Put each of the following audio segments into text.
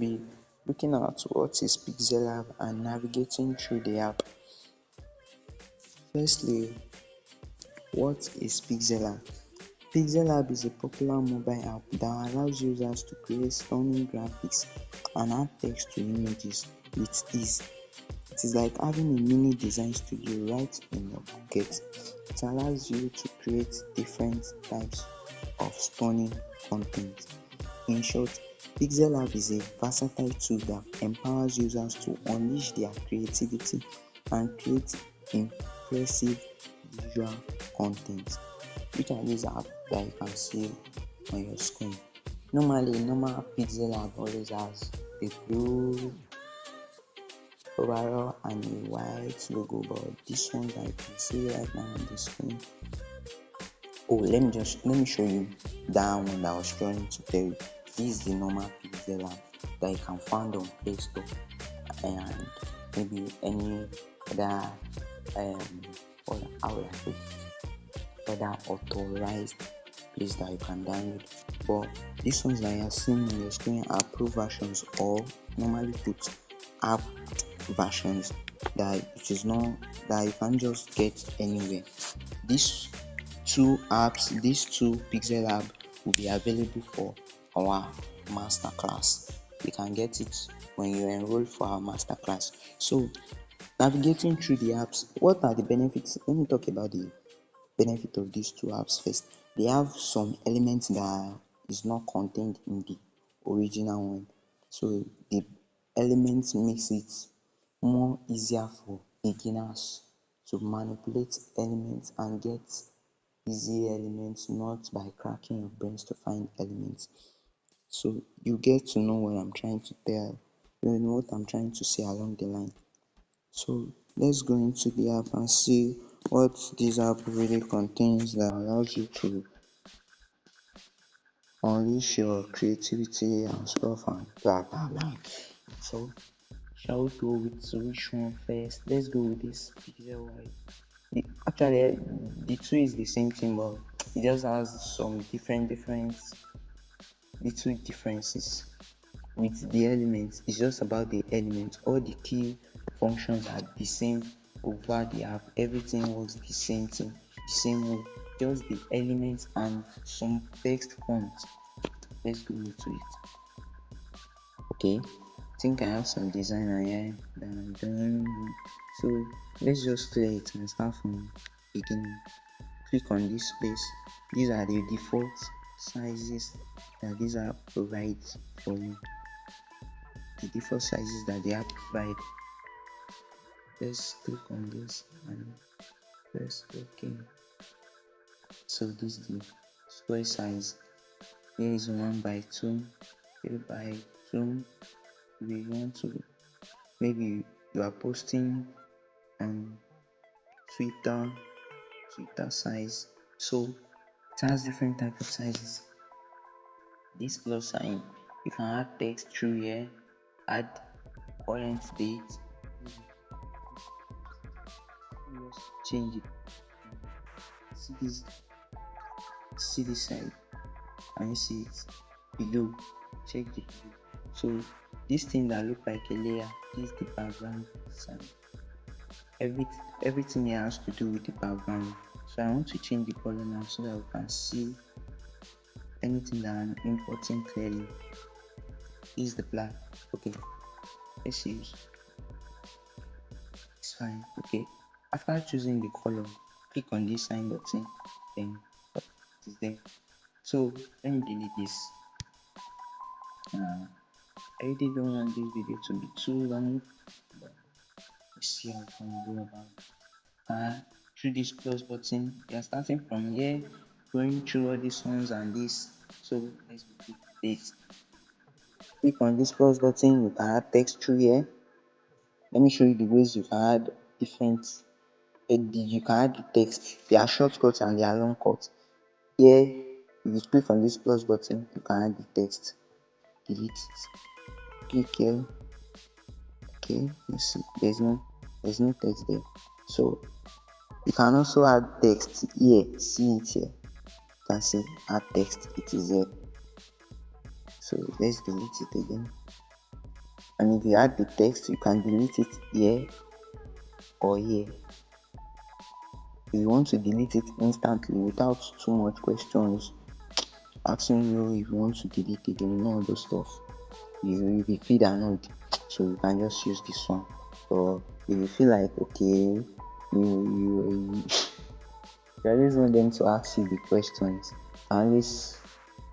be looking at what is Pixellab and navigating through the app. Firstly, what is Pixellab? Pixellab is a popular mobile app that allows users to create stunning graphics and add text to images with ease. It is like having a mini design studio right in your pocket. It allows you to create different types of stunning content. In short, Pixellab is a versatile tool that empowers users to unleash their creativity and create impressive visual content. Which are these apps that you can see on your screen? Normally, normal Pixellab always has a blue overall and a white logo, but this one that you can see right now on the screen. Oh, let me show you that one that I was trying to tell you. This is the normal Pixellab that you can find on Play Store and maybe any other how would I put it? Other authorized place that you can download. But these ones that you are seeing on your screen are pro versions, or normally put app versions that it is not that you can just get anywhere. These two Pixellab will be available for our masterclass. You can get it when you enroll for our masterclass. So navigating through the apps, what are the benefits? Let me talk about the benefit of these two apps first. They have some elements that is not contained in the original one. So the elements makes it more easier for beginners to manipulate elements and get easy elements, not by cracking your brains to find elements. So you get to know what I'm trying to tell, you know what I'm trying to say along the line. So let's go into the app and see what this app really contains that allows you to unleash your creativity and stuff and blah blah blah. So shall we go with which one first? Let's go with this pixel white. Actually, the two is the same thing, but it just has some different little differences with the elements. It's just about the elements. All the key functions are the same over the app. Everything works the same thing, the same way. Just the elements and some text fonts. Let's go into it. Okay, I think I have some designer here that I'm doing. So let's just clear it and start from beginning. Click on this place. These are the default sizes that these app provides for you. The default sizes that the app provide. Let's click on this and press OK. So this is the square size. Here is 1x2, 3x2. We want to, maybe you are posting on Twitter size. So it has different type of sizes. This plus sign, you can add text through here, add current date, just change it. See this side, and you see it below. Check the below. So this thing that look like a layer, this is the background sign. Everything here has to do with the background. So I want to change the color now so that we can see anything that I'm importing clearly. Is the black. Okay, let's use. It's fine. Okay, after choosing the color, click on this sign button, then it is there. So let me delete this. I really don't want this video to be too long, but let's see how we can go about it. Through this plus button, you are starting from here, going through all these ones and this. So let's click this. Click on this plus button, you can add text through here. Let me show you the ways you can add different. You can add the text. There are shortcuts and there are long cuts. Here, if you click on this plus button, you can add the text. Delete it. Click here. Okay, you see, there's no text there. So you can also add text here. See it here. You can see add text. It is here. So let's delete it again. And if you add the text, you can delete it here or here. If you want to delete it instantly without too much questions asking you if you want to delete it and all those stuff, you will feel annoyed, so you can just use this one. Or if you feel like okay, you always want them to ask you the questions, always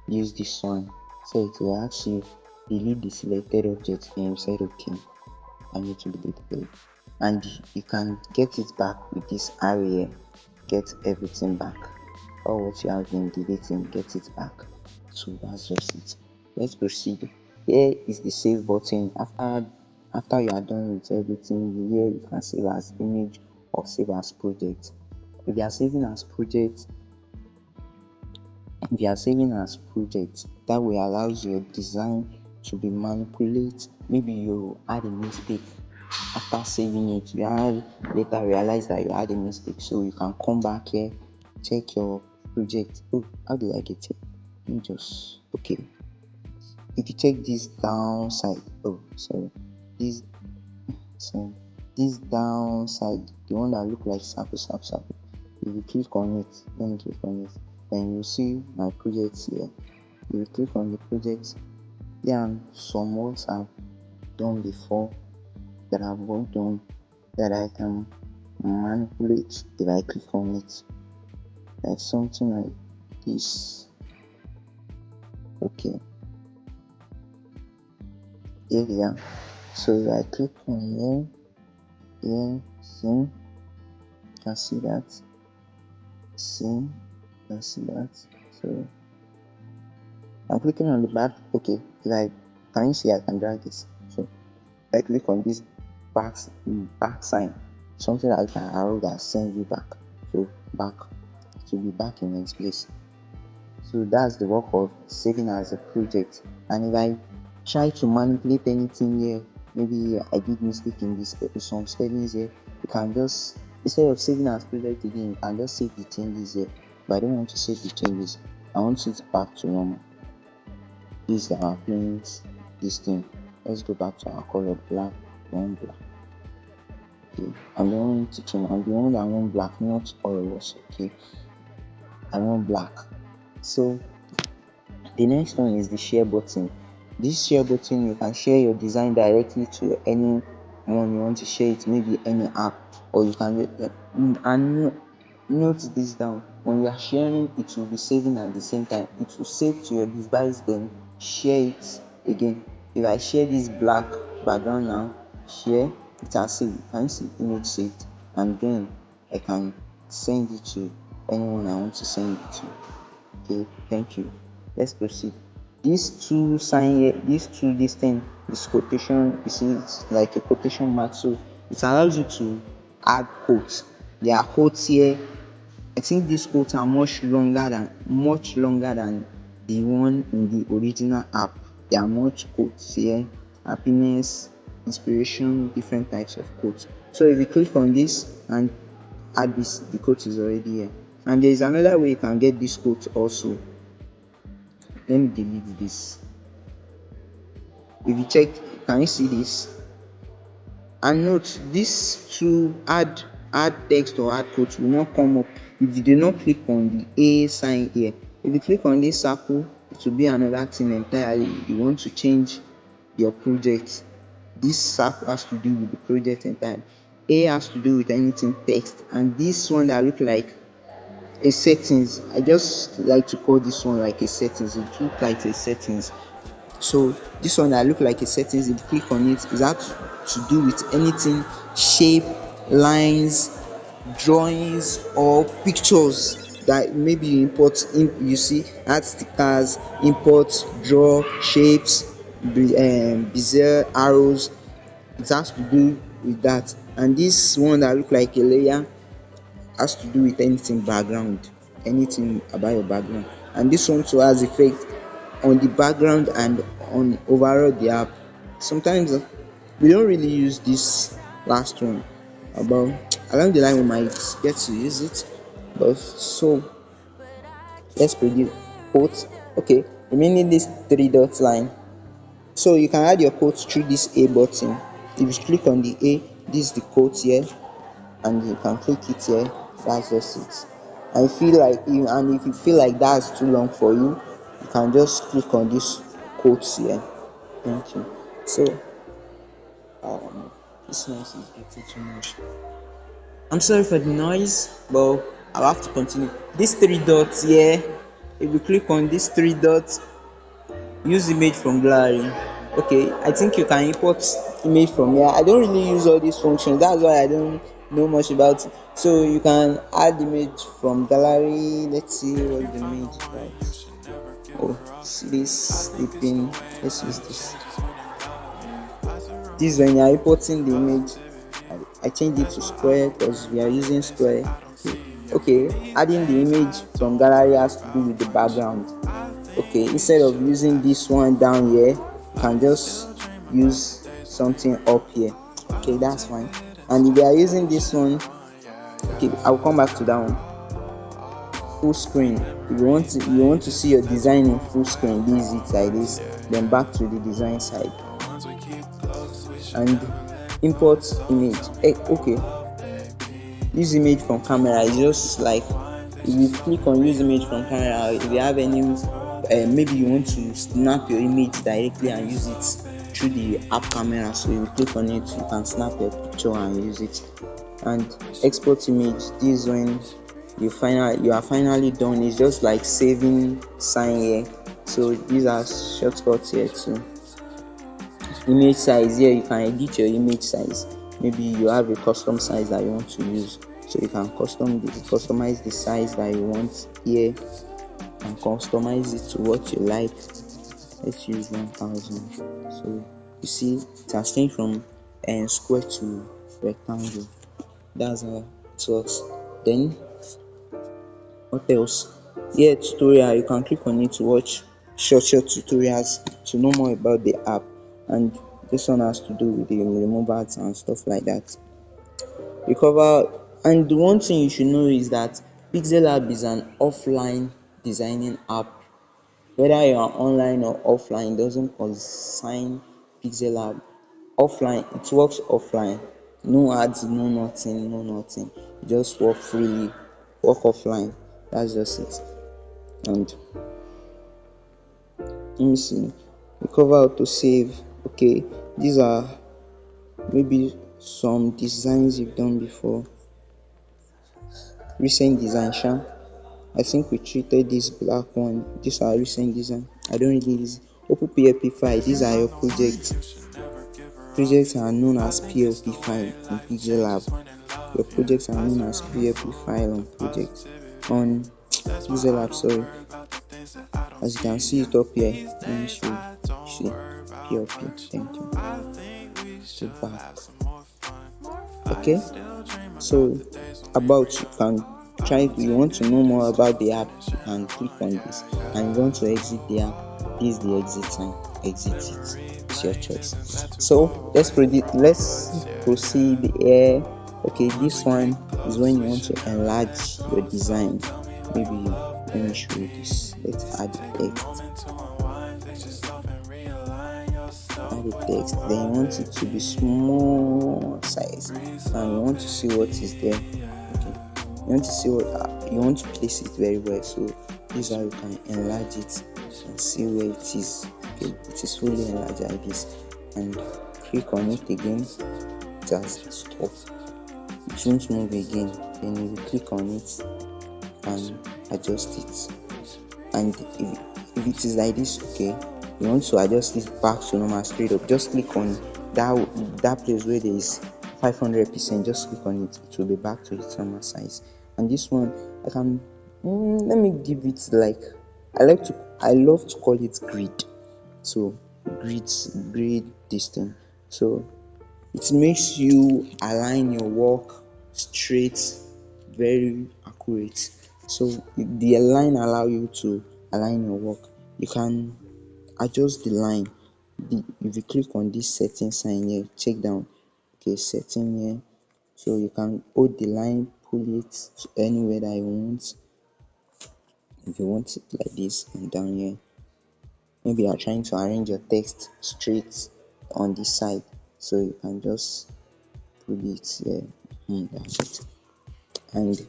use this one. So it will ask you delete the selected object, and you said okay, I need to delete it. And you can get it back with this area, get everything back. All what you have been deleting, get it back. So that's just it. Let's proceed. Here is the save button. After you are done with everything, here you can save as image or save as project. If you are saving as project, that will allow your design to be manipulated. Maybe you had a mistake after saving it, you had later realize that you had a mistake, so you can come back here, check your project. Oh, how do I get it? Let me just okay. If you check this downside, this so this downside, the one that look like circle. If you click on it, let me click on it, then you see my projects here. If you click on the project, there are some works I've done before that I've worked on that I can manipulate if I click on it. Like something like this. Okay. Here we are. So if I click on here, see, you can see that. So I'm clicking on the back. Okay, can you see I can drag this? So if I click on this back sign, something like an arrow that sends you back. So back, it will be back in its place. So that's the work of saving as a project. And if I try to manipulate anything here, maybe I did mistake in this some spellings here, you can just, instead of saving as project again, you can just save the changes here. But I don't want to save the changes, I want it back to normal. This is our planes, this thing. Let's go back to our color black, black. Okay, I'm the one teaching, I'm the one that want black, not all of us. Okay, I want black. So the next one is the share button. This share button, you can share your design directly to anyone you want to share it, maybe any app, or you can and note this down. When you are sharing, it will be saving at the same time. It will save to your device, then share it again. If I share this black background now, share, it has saved. Can you see image saved? And then I can send it to anyone I want to send it to. Okay, thank you. Let's proceed. These two sign here, this thing, this quotation, you see it's like a quotation mark, so it allows you to add quotes. There are quotes here. I think these quotes are much longer than the one in the original app. There are much quotes here. Happiness, inspiration, different types of quotes. So if you click on this and add this, the quote is already here. And there is another way you can get this quote also. Let me delete this. If you check, can you see this? And note, this to add text or add quote will not come up if you do not click on the A sign here. If you click on this circle, it will be another thing entirely. You want to change your project. This circle has to do with the project entirely. A has to do with anything text, and this one that look like a settings, I just like to call this one like a settings. It looks like a settings. So this one that look like a settings, if you click on it, is that to do with anything shape, lines, drawings, or pictures that maybe you import in. You see, add stickers, import, draw shapes, Bezier arrows. It has to do with that. And this one that look like a layer has to do with anything about your background. And this one too has effect on the background and on overall the app. Sometimes we don't really use this last one, but along the line we might get to use it. But so let's predict quote. Okay, remaining this three dot line, So you can add your quotes through this A button. If you click on the A, this is the quote here, and you can click it here. That's just it. And if you feel like that's too long for you, you can just click on this quotes here. Thank you. So this noise is getting too much. I'm sorry for the noise, but I'll have to continue. These three dots here, if you click on these three dots, use image from gallery. Okay, I think you can import image from here. I don't really use all these functions, that's why I don't know much about it. So you can add image from gallery. Let's see what the image is like. Oh, see this sleeping. Let's use this. This is when you are importing the image. I changed it to square because we are using square. Okay, adding the image from gallery has to do with the background. Okay, instead of using this one down here, you can just use something up here. Okay, that's fine. And if you are using this one, okay, I'll come back to that one. Full screen. If you want to see your design in full screen, this is it like this. Then back to the design side and import image. Okay, use image from camera is just like if you click on use image from camera, if you have any maybe you want to snap your image directly and use it through the app camera, so you click on it, you can snap your picture and use it. And export image, this is when you are finally done. It's just like saving sign here. So these are shortcuts here too. Image size, here you can edit your image size. Maybe you have a custom size that you want to use, so you can customize the size that you want here and customize it to what you like. Let's use 1000. So you see it has changed from square to rectangle. That's how it works. Then what else? Here tutorial, you can click on it to watch short tutorials to know more about the app, and this one has to do with the removals and stuff like that. We cover, and the one thing you should know is that Pixellab is an offline designing app. Whether you are online or offline, it doesn't consign Pixellab. Offline, it works offline. No ads, no nothing, no nothing. You just work freely, work offline. That's just it. And let me see. We cover how to save. Okay, these are maybe some designs you've done before. Recent design, sha. I think we treated this black one. These are recent design. I don't really use open PLP file. These are your projects. Projects are known as PLP file in Pixellab. Your projects are known as PLP file on Pixellab. Sorry, as you can see it up here. Let me show you. See PLP. Thank you. Go back. Okay. So about, you can try, if you want to know more about the app, you can click on this, and you want to exit the app, this is the exit sign. Exit it. It's your choice. So let's proceed here. Okay, this one is when you want to enlarge your design. Maybe let me show you this. Let's add text. Add the text. Then you want it to be small size, and you want to see what is there. Okay, you want to see what you want to place it very well. So this is how you can enlarge it and see where it is. Okay, it is fully enlarged like this, and click on it again. It has stopped. It won't move again. Then you will click on it and adjust it. And if it is like this, okay, you want to adjust it back to normal straight up, just click on that place where there is 500%. Just click on it, it will be back to its normal size. And this one, I can let me give it like, I love to call it grid. So grid this thing, so it makes you align your work straight, very accurate. So the line allow you to align your work. You can adjust the line. If you click on this setting sign here, check down, okay, setting here, so you can hold the line, pull it to anywhere that you want. If you want it like this, and down here, Maybe you are trying to arrange your text straight on this side, so you can just put it here. That's it. And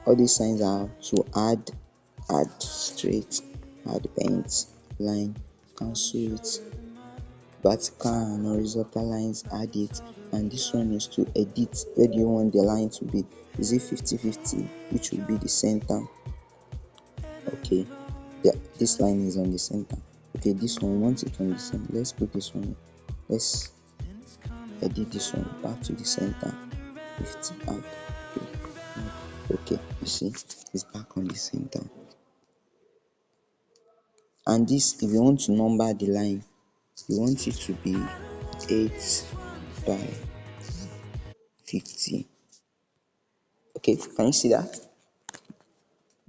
all these signs are to add straight, add bent line, cancel it, vertical and horizontal lines, add it. And this one is to edit. Where do you want the line to be? Is it 50-50, which will be the center? Okay, yeah, this line is on the center. Okay, this one, once it's on the center, let's put this one. Let's edit this one back to the center. 50 out. Okay, okay, you see, it's back on the center. And this, if you want to number the line, you want it to be 8 by 50. Okay, can you see that?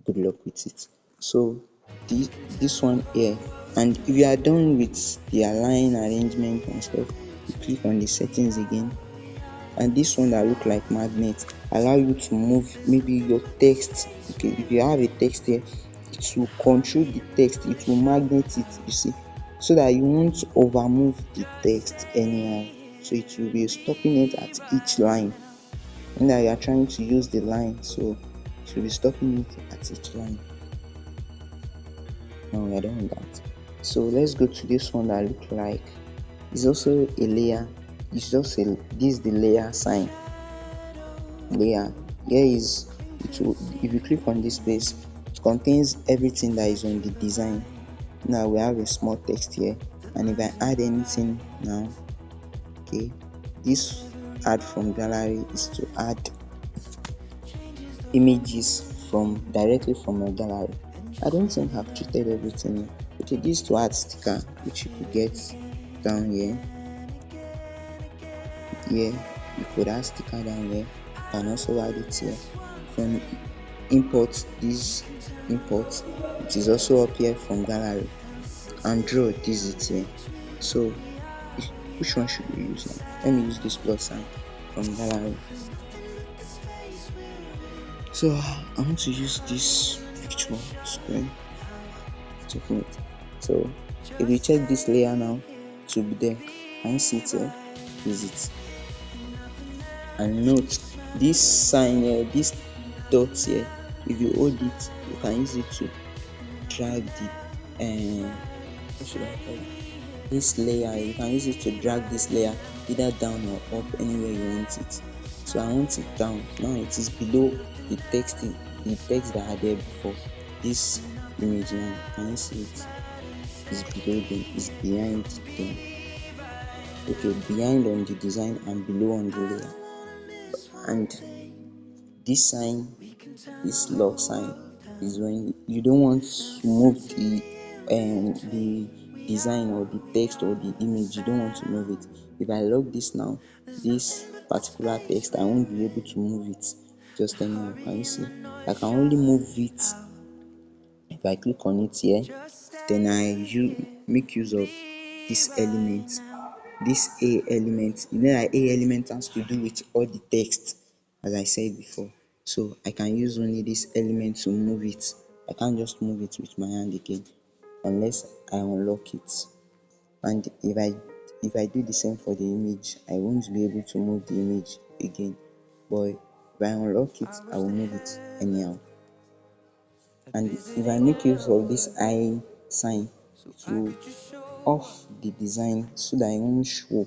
Good luck with it. So this one here, and if you are done with the align arrangement and stuff, you click on the settings again. And this one that look like magnet allow you to move maybe your text. Okay, if you have a text here, it will control the text, it will magnet it, you see, so that you won't over move the text anyhow. So it will be stopping it at each line. And that you are trying to use the line, so it will be stopping it at each line. No, I don't want that. So let's go to this one that look like it's also a layer. It's just a, this is the layer sign. Layer here is, it will, if you click on this space, it contains everything that is on the design. Now we have a small text here, and if I add anything now, okay, this add from gallery is to add images from directly from my gallery. I don't think I've treated everything. Okay, this to add sticker, which you could get down here. Here you could add sticker down here. You can also add it here. From import, this import, it is also up here from gallery. And draw, this is here. So which one should we use now? Let me use this plus sign from gallery. So I want to use this picture screen. Checking it. So if you check this layer now, it will be there. Can you see it here? Is it? And note this sign here, this dot here, if you hold it, you can use it to drag the what should I call it? This layer. You can use it to drag this layer either down or up, anywhere you want it. So I want it down. Now it is below the text that are there before. This image now, can you see it? It's below them, it's behind them. Okay, behind on the design and below on the layer. And this sign, this lock sign, is when you don't want to move the design or the text or the image. You don't want to move it. If I lock this now, this particular text, I won't be able to move it just anyhow. Can you see? I can only move it if I click on it here. Then I make use of this element, this A element. You know that A element has to do with all the text, as I said before. So I can use only this element to move it. I can't just move it with my hand again unless I unlock it. And if I do the same for the image, I won't be able to move the image again. But if I unlock it, I will move it anyhow. And if I make use of this I sign, it will off the design so that I won't show.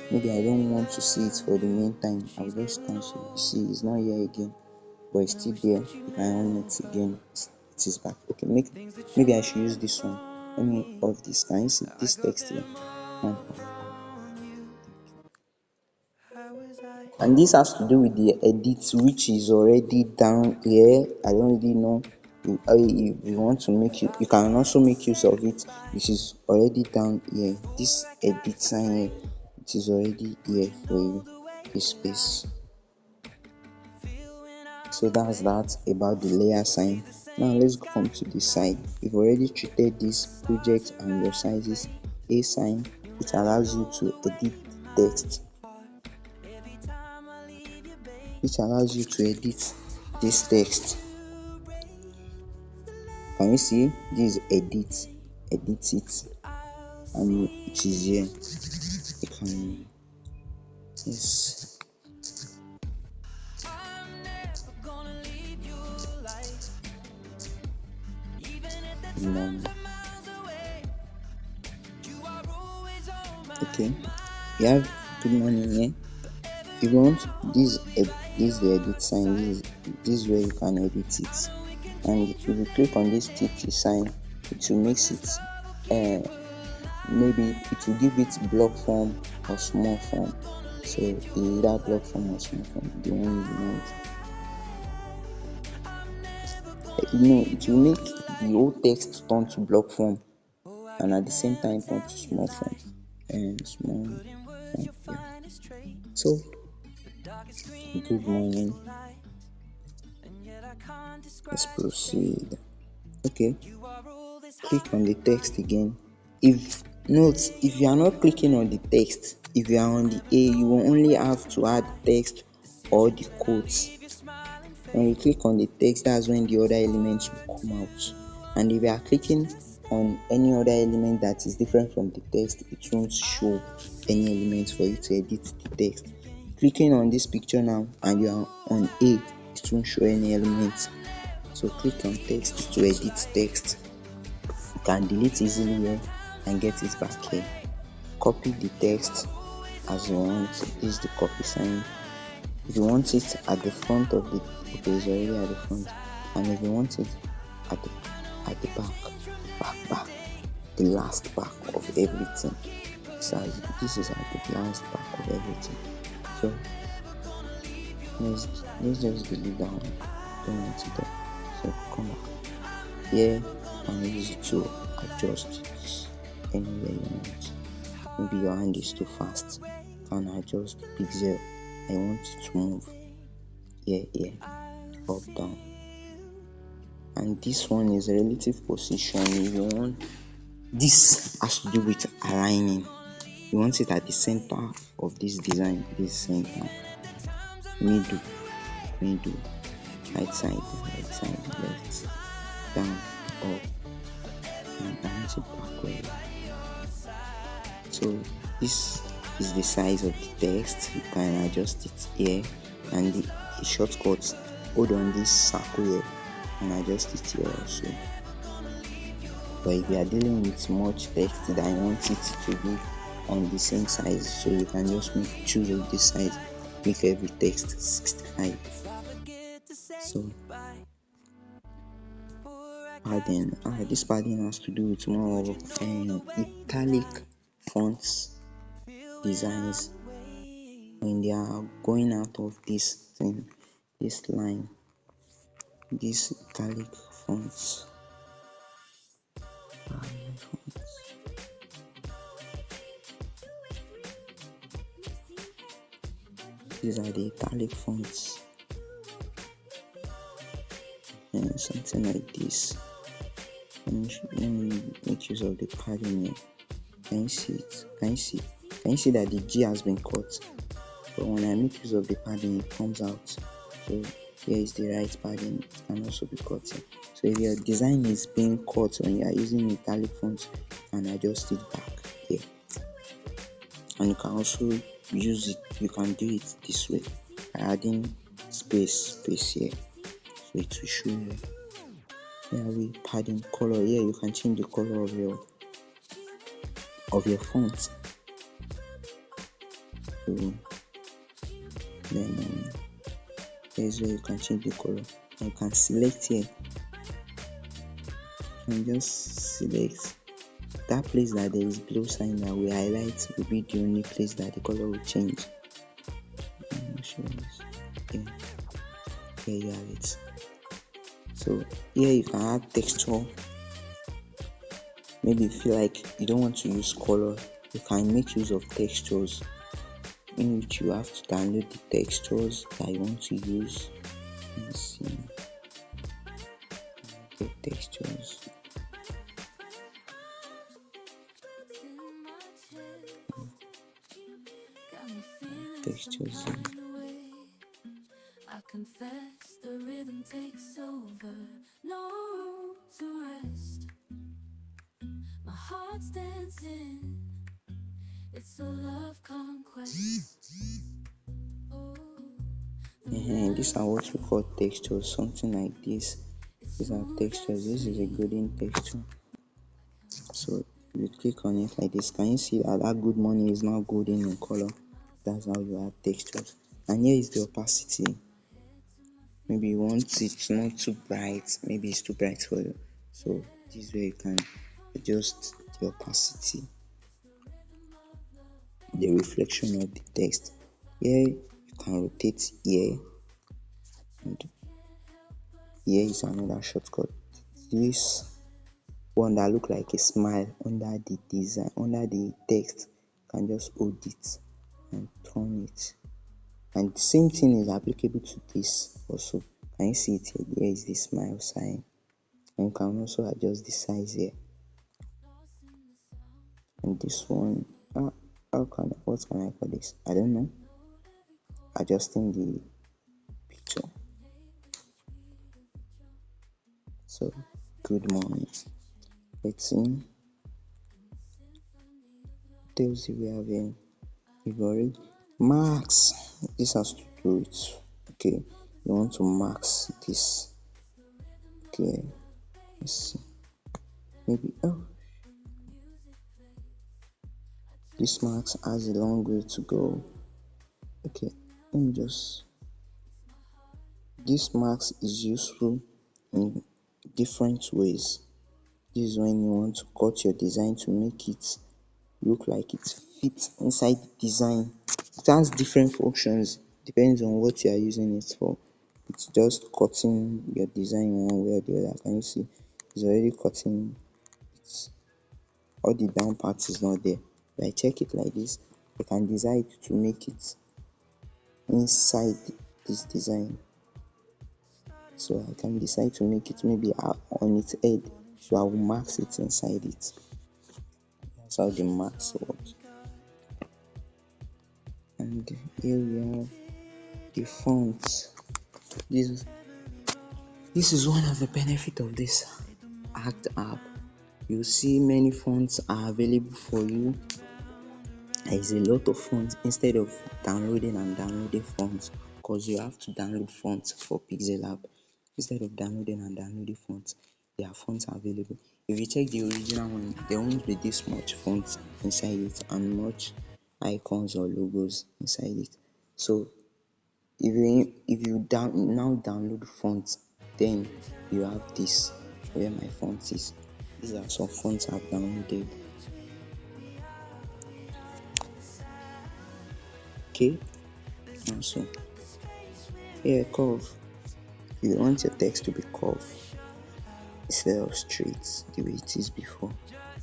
Maybe I don't want to see it for the meantime, I'll just cancel. You see, it's not here again, but it's still there. If I on it again, it is back. Okay, maybe I should use this one. Let me off this. Can you see this text here? And this has to do with the edit, which is already down here. I don't really know if you want to make you can also make use of it, which is already down here. This edit sign here, it is already here for you, this space. So that's that about the layer sign. Now let's come to this side. We've already treated this project and your sizes. A sign, which allows you to edit text, this text. Can you see? This is edit it. and it is here. You can, yes, good morning. Okay, we have good morning here. If you want this the edit sign, this is where you can edit it. And if you click on this TT sign, it will makes it maybe it will give it block form or small form. So either block form or small form, the one you want. It will make the whole text turn to block form and at the same time turn to small form and small form. Yeah. So good morning. Let's proceed. Okay, click on the text again. If you are not clicking on the text, if you are on the A, you will only have to add text or the quotes. When you click on the text, that's when the other elements will come out. And if you are clicking on any other element that is different from the text, it won't show any elements for you to edit the text. Clicking on this picture now and you are on A, it won't show any elements. So click on text to edit text. You can delete easily here and get it back here. Copy the text as you want. This is the copy sign. If you want it at the front of the, okay, it's already at the front. And if you want it at the back, the last back of everything. So this is at the last back of everything. So let's just delete that one. Don't want it there. So come back here and use it to adjust this anywhere you want. Maybe your hand is too fast. And adjust the pixel. I want it to move here, up, down. And this one is relative position. If you want, this has to do with aligning. You want it at the center of this design, this center, middle, right side, left, down, up, and I want it backward. So this is the size of the text. You can adjust it here, and the shortcuts, hold on this circle here and adjust it here also. But if you are dealing with much text that I want it to be on the same size, so you can just choose of this size, make every text 65. So padding, this padding has to do with more of italic fonts designs. When they are going out of this thing, this line, these italic fonts. These are the italic fonts. And something like this. Let me make use of the padding here. Can you see it? Can you see that the G has been cut? But when I make use of the padding, it comes out. So here is the right padding. It can also be cut here. So if your design is being cut when you are using italic fonts, you can adjust it back here. And you can also use it. You can do it this way by adding space here. So it will show you. Here we padding color. Here you can change the color of your font. So then here's where you can change the color. And you can select here. And just select that place that there is blue sign that we highlight will be the only place that the color will change. I'm not sure this. Here you have it. So here you can add texture. Maybe you feel like you don't want to use color, you can make use of textures, in which you have to download the textures that you want to use. Let's see. Get textures. Textures. I confess the rhythm takes over, no room to rest. My These are what we call textures, something like this. These are textures. This is a golden texture. So you click on it like this. Can you see that good morning is now golden in color? That's how you add textures. And here is the opacity. Maybe you want it not too bright, maybe it's too bright for you. So this way you can adjust the opacity, the reflection of the text. Here you can rotate here, and here is another shortcut. This one that look like a smile under the design, under the text, you can just hold it and turn it. And the same thing is applicable to this also. Can you see it here? Here is the smile sign. And you can also adjust the size here. And this one, what can I call this? I don't know. Adjusting the picture. So good morning. Let's see. Tells you we have a Wrld. Marks. This has to do it. Okay, you want to max this. Okay, let's see. Maybe this marks has a long way to go. Okay, let me just. This marks is useful in different ways. This is when you want to cut your design to make it look like it fits inside the design. It has different functions, depends on what you are using it for. It's just cutting your design one way or the other. Can you see? It's already cutting it. All the down part is not there. If I check it like this, I can decide to make it inside this design. So I can decide to make it maybe on its head, so I will max it inside it. That's how the max works. And here we have the font. This is one of the benefits of this Act app. You see many fonts are available for you. There is a lot of fonts instead of downloading fonts, because you have to download fonts for Pixellab. Instead of downloading fonts, there are fonts available. If you check the original one, there won't be this much fonts inside it and much icons or logos inside it. So if you now download fonts, then you have this where my font is. These are some fonts I've downloaded. Okay, also here curve. If you want your text to be curved instead of straight the way it is before,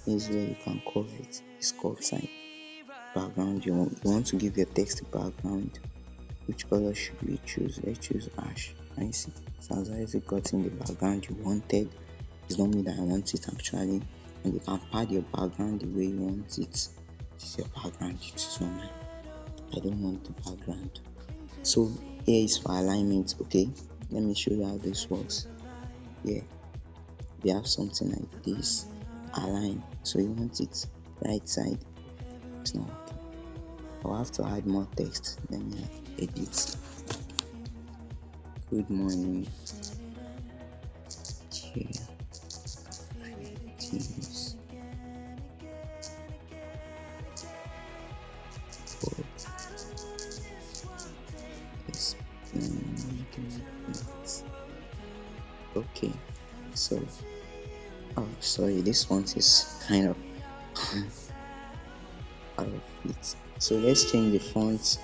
this is where you can curve it. It's curved side. Background, you want to give your text a background. Which color should we choose? Let's choose ash. Can you see? So as already gotten the background you wanted. It's not me that I want it actually. And you can pad your background the way you want it. This is your background. This is not mine. I don't want the background. So here is for alignment. Okay, let me show you how this works. Here we have something like this. Align. So you want it right side. It's not okay. I'll have to add more text. Let me edit. Good morning. Here. Creatives. Okay, so sorry, this font is kind of out of it. So let's change the font.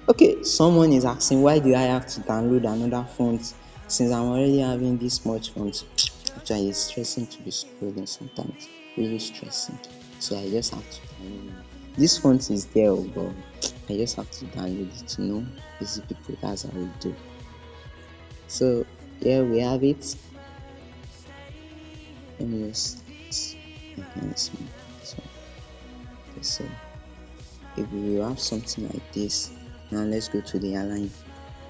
Okay, someone is asking, why do I have to download another font since I'm already having this much font? Actually, it's stressing to be scrolling sometimes, really stressing. So I just have to download it. This font is there, but I just have to download it to know easy people. That's how we do. So here we have it. Let me just enhance me. So if we have something like this, now let's go to the align.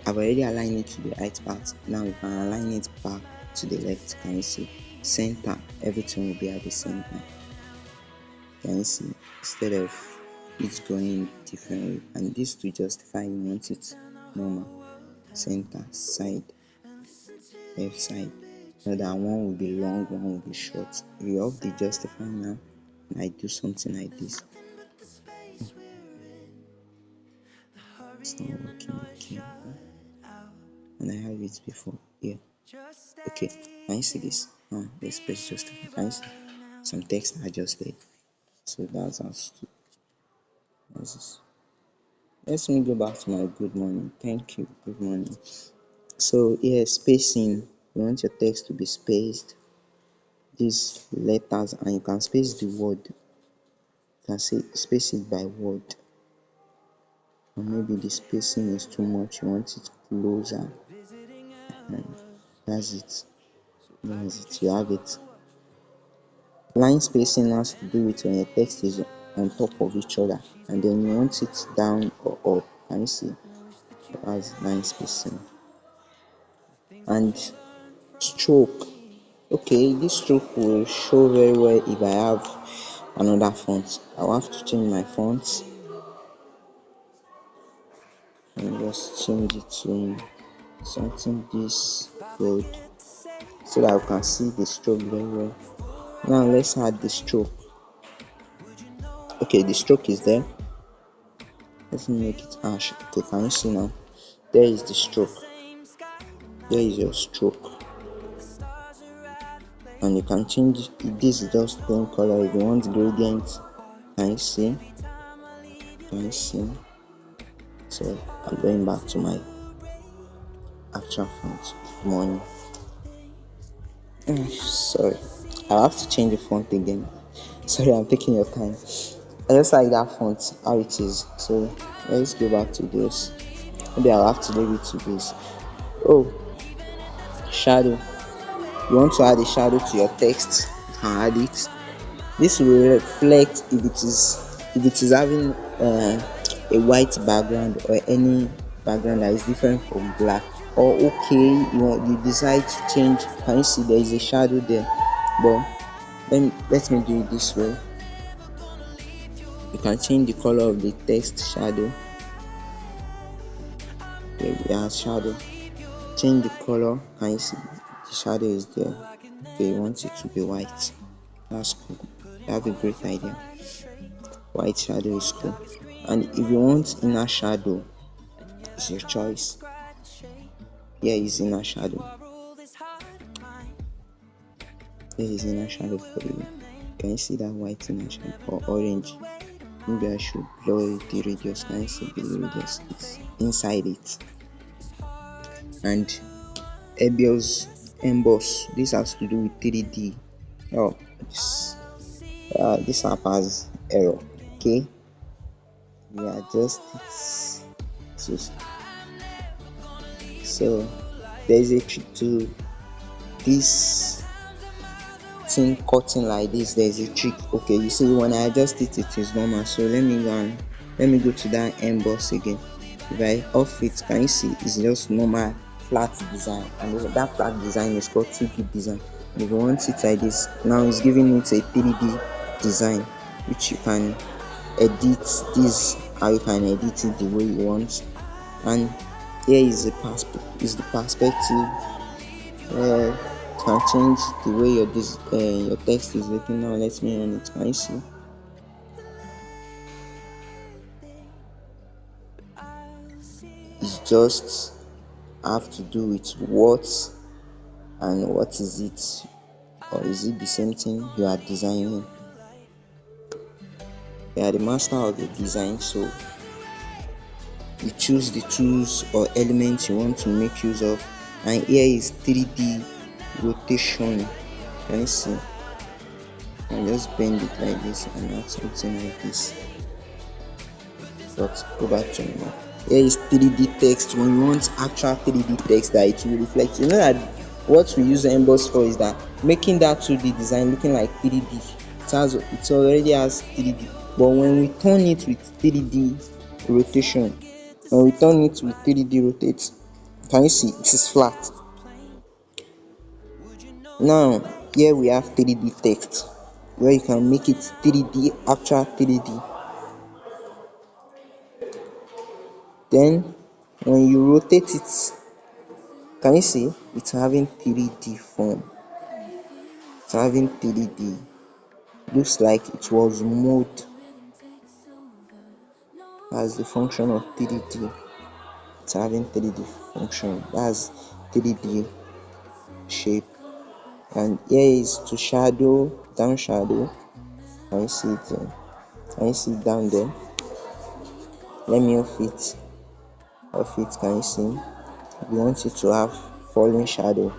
I've already aligned it to the right part. Now we can align it back to the left. Can you see? Center, everything will be at the same time. Can you see? Instead of it going differently, and this to justify you want it normal, center, side, left side. So that one will be long, one will be short. If you have the justify now, and I do something like this, it's not working again. And I have it before here. Okay, can you see this? Now let's press justify. Can you see? Some text adjusted. So that's this. Let me go back to my good morning. Thank you. Good morning. So here spacing. You want your text to be spaced. These letters, and you can space the word. You can say space it by word. Or maybe the spacing is too much. You want it closer. And that's it. That's it. You have it. Line spacing has to do with when your text is on top of each other, and then you want it down or up. Can you see? That's line spacing. And stroke. Okay, this stroke will show very well if I have another font. I'll have to change my font and just change it to something this bold so that I can see the stroke very well. Now let's add the stroke. Okay, the stroke is there. Let me make it harsh. Okay, can you see now? There is the stroke. There is your stroke. And you can change this is just plain color. If you want gradient, can you see? Can you see? So I'm going back to my actual font. Good morning. Sorry, I have to change the font again. Sorry, I'm taking your time. I just like that font how it is. So let's go back to this. Maybe I'll have to leave it to this. Oh, shadow. You want to add a shadow to your text? You can add it. This will reflect if it is having a white background or any background that is different from black. Or okay, you decide to change. Can you see there is a shadow there? But let me do it this way. You can change the color of the text shadow. Here we have shadow. Change the color. Can you see the shadow is there? Okay, you want it to be white. That's cool. You have a great idea. White shadow is cool. And if you want inner shadow, it's your choice. Here is inner shadow. Here is inner shadow for you. Can you see that white inner shadow or orange? Maybe I should blur the radius. Can you see the radius? It's inside it. And emboss. This has to do with 3D. Oh, this app has error. Okay, we adjust it. So there is a trick to this thing cutting like this. There is a trick. Okay, you see when I adjust it, it is normal. So let me go to that emboss again. If I off it, can you see it's just normal flat design, and that flat design is called 2D design. If you want it like this, now it's giving it a 3D design, which you can edit. This how you can edit it the way you want. And here is the perspective. You can change the way your text is looking. Now let me run it. Can you see? It's just have to do with what and what is it, or is it the same thing you are designing? You are the master of the design, so you choose the tools or elements you want to make use of. And here is 3D rotation. Can you see? And just bend it like this and add something like this. But go back to me. Here is 3D text. When you want actual 3D text that it will reflect, you know that what we use emboss for is that making that 2D design looking like 3D. It already has 3D, but when we turn it with 3D rotation, rotate, can you see it is flat? Now here we have 3D text. where you can make it 3D, actual 3D. Then when you rotate it, can you see it's having 3D form? It's having 3D. Looks like it was moved. That's the function of 3D. It's having 3D function. That's 3D shape. And here is to shadow, down shadow. Can you see it there? Can you see it down there? Let me off it. Off it. Can you see? We want it to have falling shadow.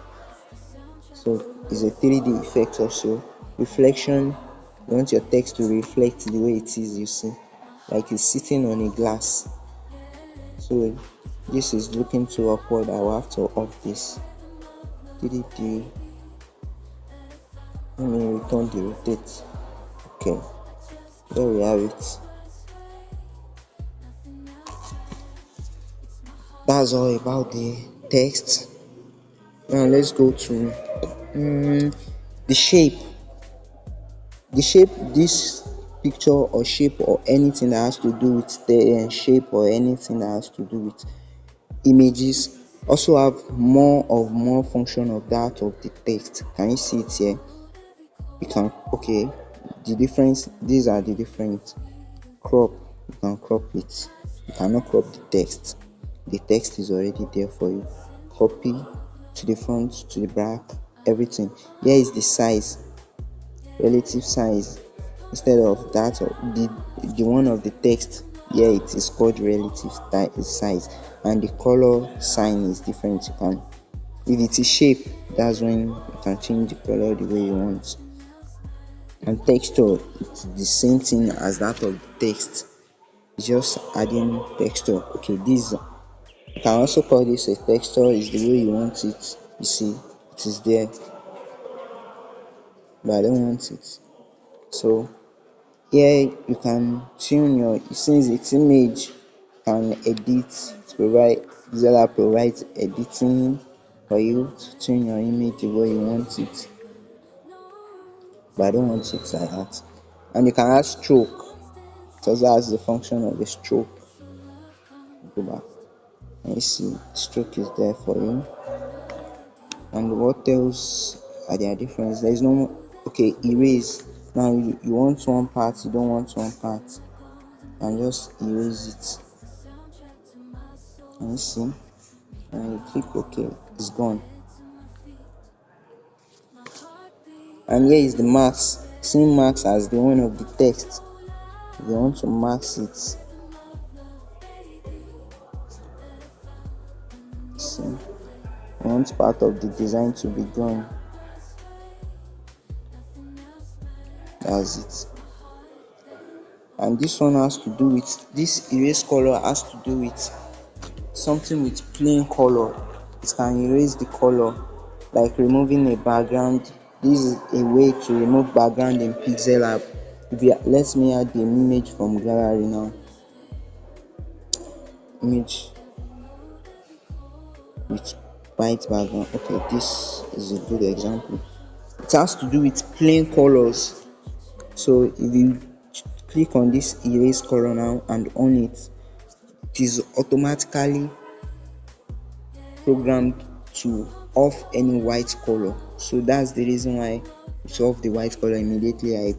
So it's a 3D effect also. Reflection. You want your text to reflect the way it is, you see, like it's sitting on a glass. So this is looking too awkward. I will have to off this. 3D. Let me return the rotate. Okay, there we have it. That's all about the text. Now let's go to the shape. The shape, this picture or shape or anything that has to do with the shape or anything that has to do with images also have more function of that of the text. Can you see it here? You can, okay, the difference, these are the different. Crop, you can crop it. You cannot crop the text is already there for you. Copy to the front, to the back, everything. Here is the size, relative size, instead of that of the one of the text. Here it is called relative size, and the color sign is different. You can, if it is shape, that's when you can change the color the way you want. And texture, it's the same thing as that of the text, it's just adding texture. Okay, this, you can also call this a texture, is the way you want it. You see it is there, but I don't want it. So here you can tune your, since it's image, you can edit to provide, Bezier provides editing for you to tune your image the way you want it, but I don't want it like that. And you can add stroke. It also has the function of a stroke. Go back and you see stroke is there for you. And what else are their difference? There is no, okay, erase. Now you want one part, you don't want one part, and just erase it. And you see, and you click OK, it's gone. And here is the marks. Same marks as the one of the text. If you want to mark it, see, you want part of the design to be gone. That's it. And this one has to do with, this erase color has to do with something with plain color. It can erase the color, like removing a background. This is a way to remove background in Pixellab. Let me add the image from gallery now. Image with white background. Okay, this is a good example. It has to do with plain colors. So if you click on this erase color now and on it, it is automatically programmed to off any white color. So that's the reason why it's off the white color immediately I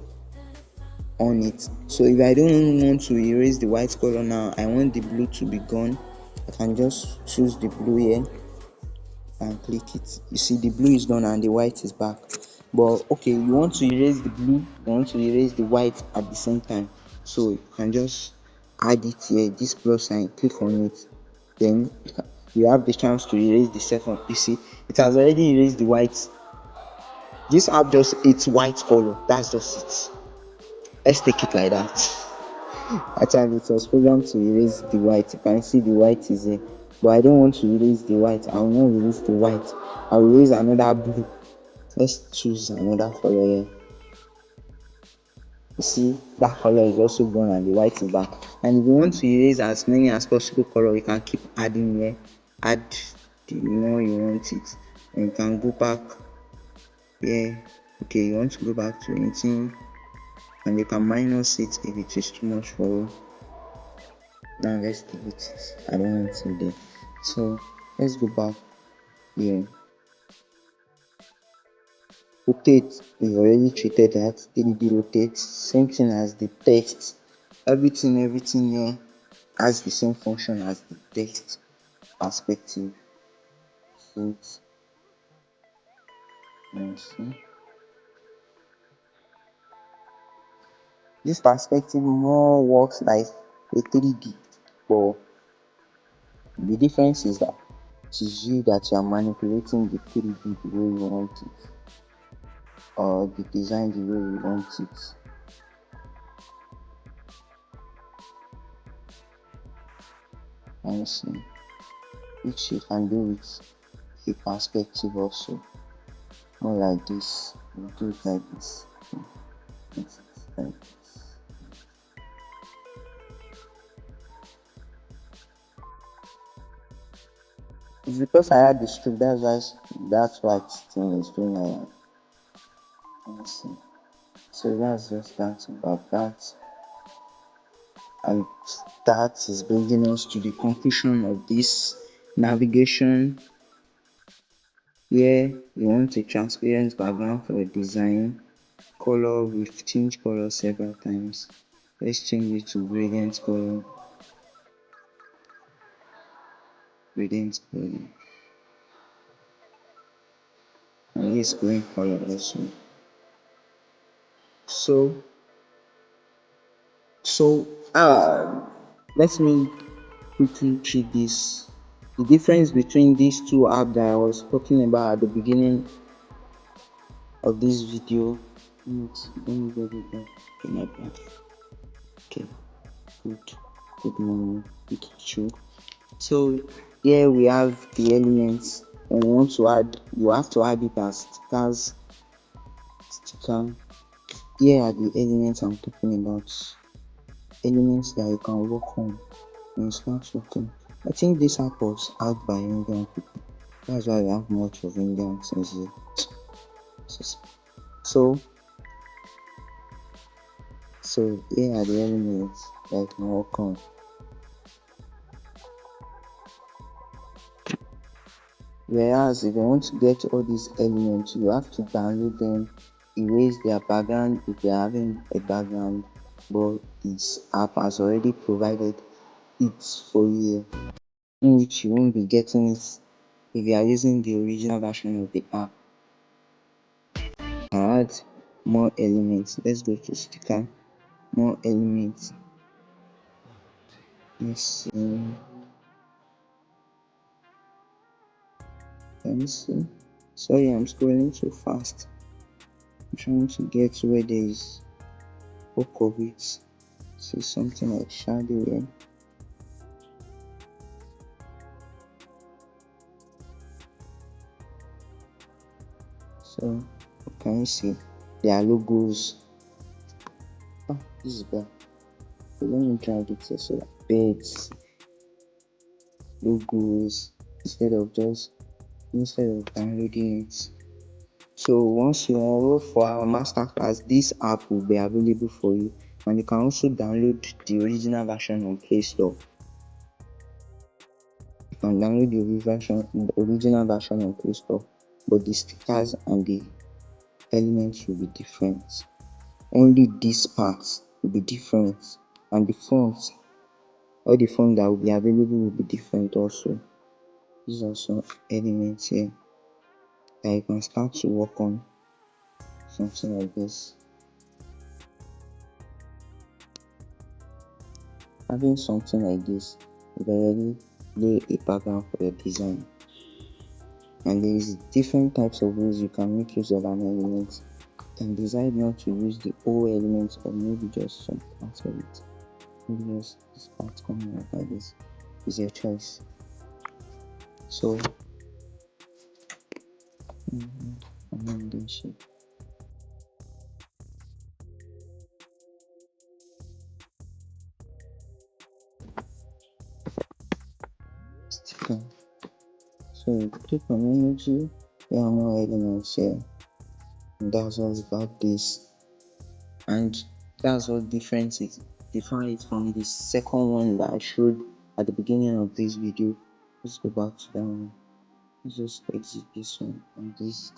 on it. So if I don't want to erase the white color now, I want the blue to be gone, I can just choose the blue here and click it. You see the blue is gone and the white is back. But okay, you want to erase the blue, you want to erase the white at the same time, so you can just add it here, this plus sign, click on it, then you have the chance to erase the second. You see it has already erased the white. This app just its white color, that's just it. Let's take it like that. Actually it was programmed to erase the white. You can see the white is there, but I don't want to erase the white. I will not erase the white, I will erase another blue. Let's choose another color here. You see that color is also gone and the white is back. And if you want to erase as many as possible color, you can keep adding here, add the more you want it, and you can go back here. Okay, you want to go back to anything, and you can minus it if it is too much for you. Now let's delete it. I don't want it there. So let's go back here. Rotate, we already treated that. 3D rotate, same thing as the text. Everything here has the same function as the text. Perspective, fit, and see. This perspective more works like a 3D, but the difference is that it is you that you are manipulating the 3D the way you want it, or the design the way you want it. And see, which you can do with a perspective also. More like this, we do it like this. It's like this. It's because I had the script, that's why this thing is doing like that. Let's see. So that's just that about that. And that is bringing us to the conclusion of this navigation, where we want a transparent background for a design. Color, we've changed color several times. Let's change it to gradient color. Gradient color. And this green color also. So let me quickly treat this. The difference between these two apps that I was talking about at the beginning of this video. Let me get it back in my back. Okay, good morning, Pikachu. So here we have the elements, and we want to add, you have to add it as sticker. Here are the elements I'm talking about, elements that you can work on and start working. I think this app was out by Indian people, that's why we have much of Indians since here. So here are the elements that you can work on. Whereas if you want to get all these elements, you have to download them, erase their background if you're having a background, but this app has already provided it for you, in which you won't be getting it if you are using the original version of the app. Add more elements. Let's go to sticker, more elements. Let's see. Let me see. Sorry, I'm scrolling so fast. I'm trying to get to where there is bulk of it. See something like shadow here. So what can you see? There are logos. This is bad. So let me try it here. So like birds, logos, instead of downloading it. So once you enroll for our masterclass, this app will be available for you, and you can also download the original version on Play Store. You can download the original version on Play Store, but the stickers and the elements will be different. Only these parts will be different, and the fonts, all the fonts that will be available will be different also. These are some elements here that you can start to work on, something like this. Having something like this will already lay a background for your design, and there is different types of ways you can make use of an element. You can decide not to use the whole element, or maybe just some parts of it. Maybe just this part coming out like this is your choice. So shape. Sticker. So click on energy. There are more elements here, and that's all about this. And That's what difference it different it from the second one that I showed at the beginning of this video. Let's go back to that one. Let's just exit this one and this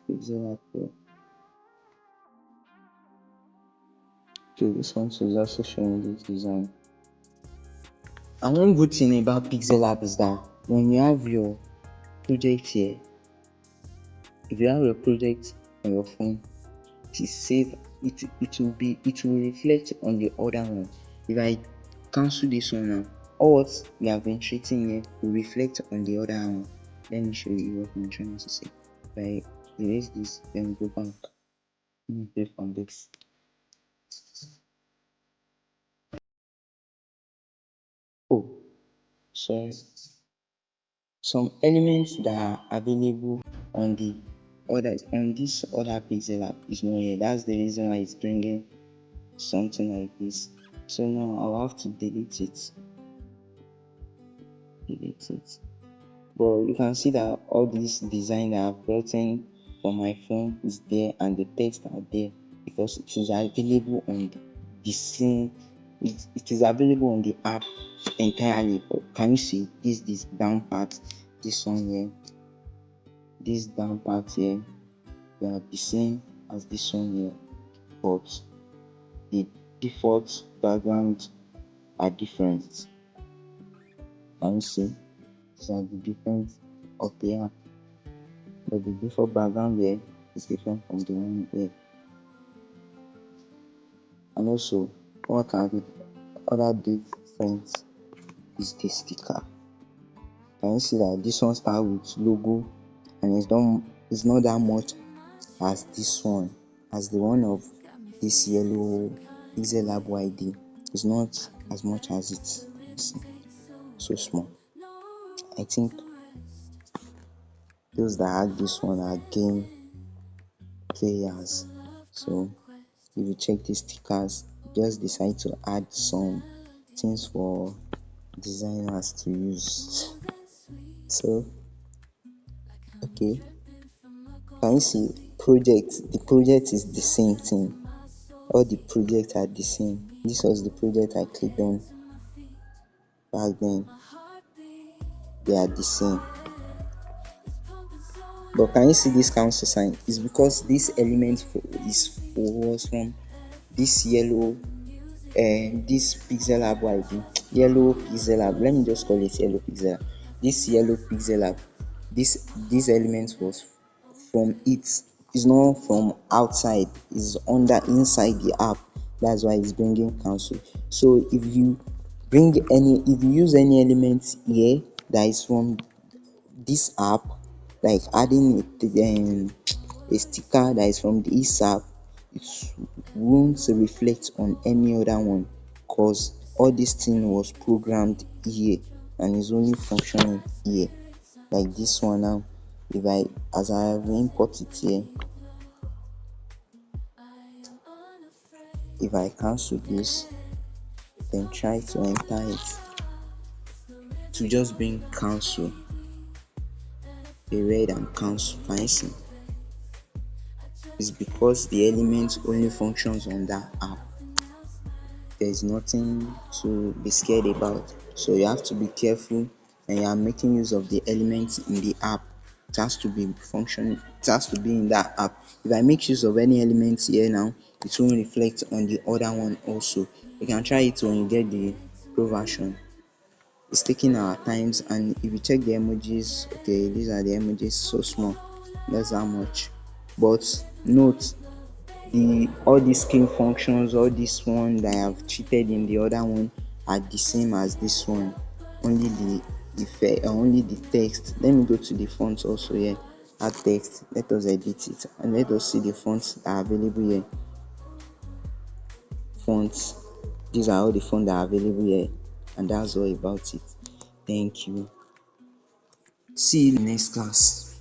Pixellab Pro. Okay, this one is also showing this design. And one good thing about Pixellab is that when you have your project here, if you have your project on your phone, it is safe. It will reflect on the other one. If I cancel this one now, all what we have been treating here will reflect on the other one. Let me show you what I'm trying to say. If I erase this, then go back. Let me play from this. Oh, sorry. Some elements that are available on the on this other pixel app is not here. That's the reason why it's bringing something like this. So now I'll have to delete it. But you can see that all this design that I've brought in for my phone is there and the text are there because it is available on the scene. It is available on the app entirely. But can you see this down part, this one here, this down part here, they are the same as this one here, but the default background are different. Can you see? These are the difference of the app. But the default background there is different from the one here. And also, what are the other difference is the sticker. Can you see that this one starts with logo and it's not that much as this one, as the one of this yellow Pixellab YD. It's not as much as it. So small. I think those that had this one are game players. So if you check the stickers, just decide to add some things for designers to use. So okay, can you see the project is the same thing. All the projects are the same. This was the project I clicked on back then. They are the same. But can you see this cancel sign? It's because this element was from this yellow this Pixellab YD. Yellow Pixellab. Let me just call it yellow Pixellab. This yellow Pixellab. This element was from it. It's not from outside. It's inside the app. That's why it's bringing cancel. So if you use any element here that is from this app, like adding a sticker that is from this app, it won't reflect on any other one because all this thing was programmed here and is only functioning here. Like this one now, as I import it here, if I cancel this, then try to enter it to just bring cancel, the red and cancel. Can you see? It's because the element only functions on that app. There's nothing to be scared about. So you have to be careful when you are making use of the elements in the app. It has to be functioning. It has to be in that app. If I make use of any elements here now, it won't reflect on the other one also. You can try it when you get the pro version. It's taking our times, and if you check the emojis, okay, these are the emojis, so small, that's how much. But note, all these skin functions, all this one that I have cheated in the other one are the same as this one. Only the text. Let me go to the fonts also here. Add text. Let us edit it and let us see the fonts that are available here. Fonts. These are all the fonts that are available here, and that's all about it. Thank you. See you in the next class.